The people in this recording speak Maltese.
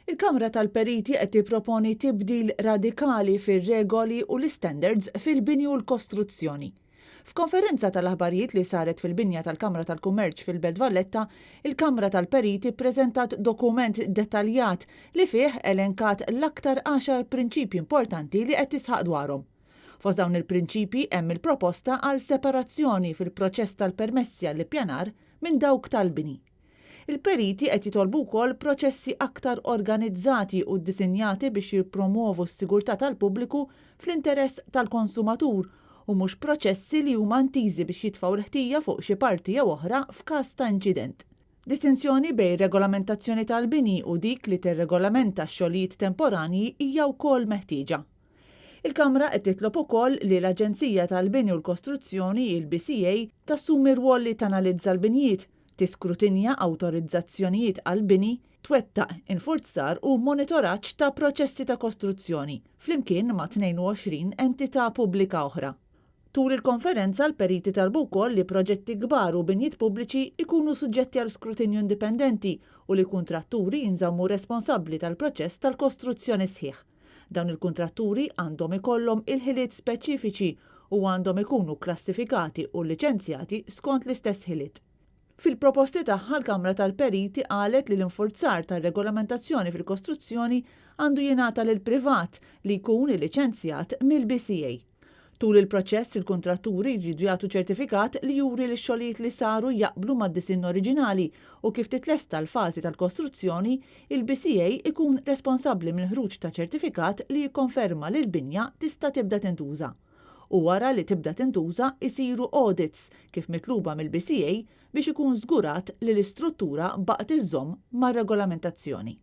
Il-Kamra tal-Periti qed tipproponi tibdil radikali fir-regoli u l-standards fil-bini u l-kostruzzjoni. F'konferenza tal-aħbarijiet li saret fil-binja tal-Kamra tal-Kummerċ fil-Belt Valletta, il-Kamra tal-Periti ppreżentat dokument dettaljat li fih elenkat l-aktar 10 prinċipji importanti li qed tisħaq dwarhom. Fost dawn il-prinċipji hemm il-proposta għal separazzjoni fil-proċess tal-permessi għall-ippjanar minn dawk tal-bini. Il-periti qed jitolbu wkoll proċessi aktar organizzati u ddisinjati biex jippromovu s-sigurtà tal-pubbliku fl-interess tal-konsumatur u mhux proċessi li huma ntiżi biex jitfgħu l-ħtija fuq xi parti jew oħra f'każ ta' inċident. Distinzjoni bejn regolamentazzjoni tal-bini u dik li tirregolamenta x-xogħlijiet temporanji hija wkoll meħtieġa. Il-Kamra qed titlob ukoll li l-Aġenzija tal-Bini u l-Kostruzzjoni, il-BCA, tassumi rwol li tanalizza l-binjiet, tiskrutinja awtorizzazzjonijiet għal-bini, twettaq infurzar u monitoraġġ ta' proċessi ta' kostruzzjoni, flimkien ma' 22 entità pubblika oħra. Tul il-konferenza l-periti talbu wkoll li proġetti kbar u binjiet pubbliċi ikunu suġġetti għal skrutinju indipendenti u li kuntratturi jinżammu responsabbli tal-proċess tal-kostruzzjoni sħiħ. Dawn il-kuntratturi għandhom ikollhom il-ħiliet speċifiċi u għandhom ikunu klassifikati u liċenzjati skont l-istess ħiliet. Fil-proposti tagħha l-Kamra tal-Periti qalet li l-infurzar tar-regolamentazzjoni fil-kostruzzjoni għandu jingħata lil privat li jkun liċenzjat mill-BCA. Tul il-proċess il-kuntratturi jridu jagħtu ċertifikat li juri li x-xogħlijiet li saru jaqblu mad-disinn oriġinali u kif titlesta l-fażi tal-kostruzzjoni, il-BCA ikun responsabbli mill-ħruġ ta' ċertifikat li jikkonferma li l-binja tista' tibda tintuża. U wara li tibda tintuża isiru audits kif mitluba mill-BCA biex ikun żgurat li l-istruttura baqgħet iżżomm mar-regolamentazzjoni.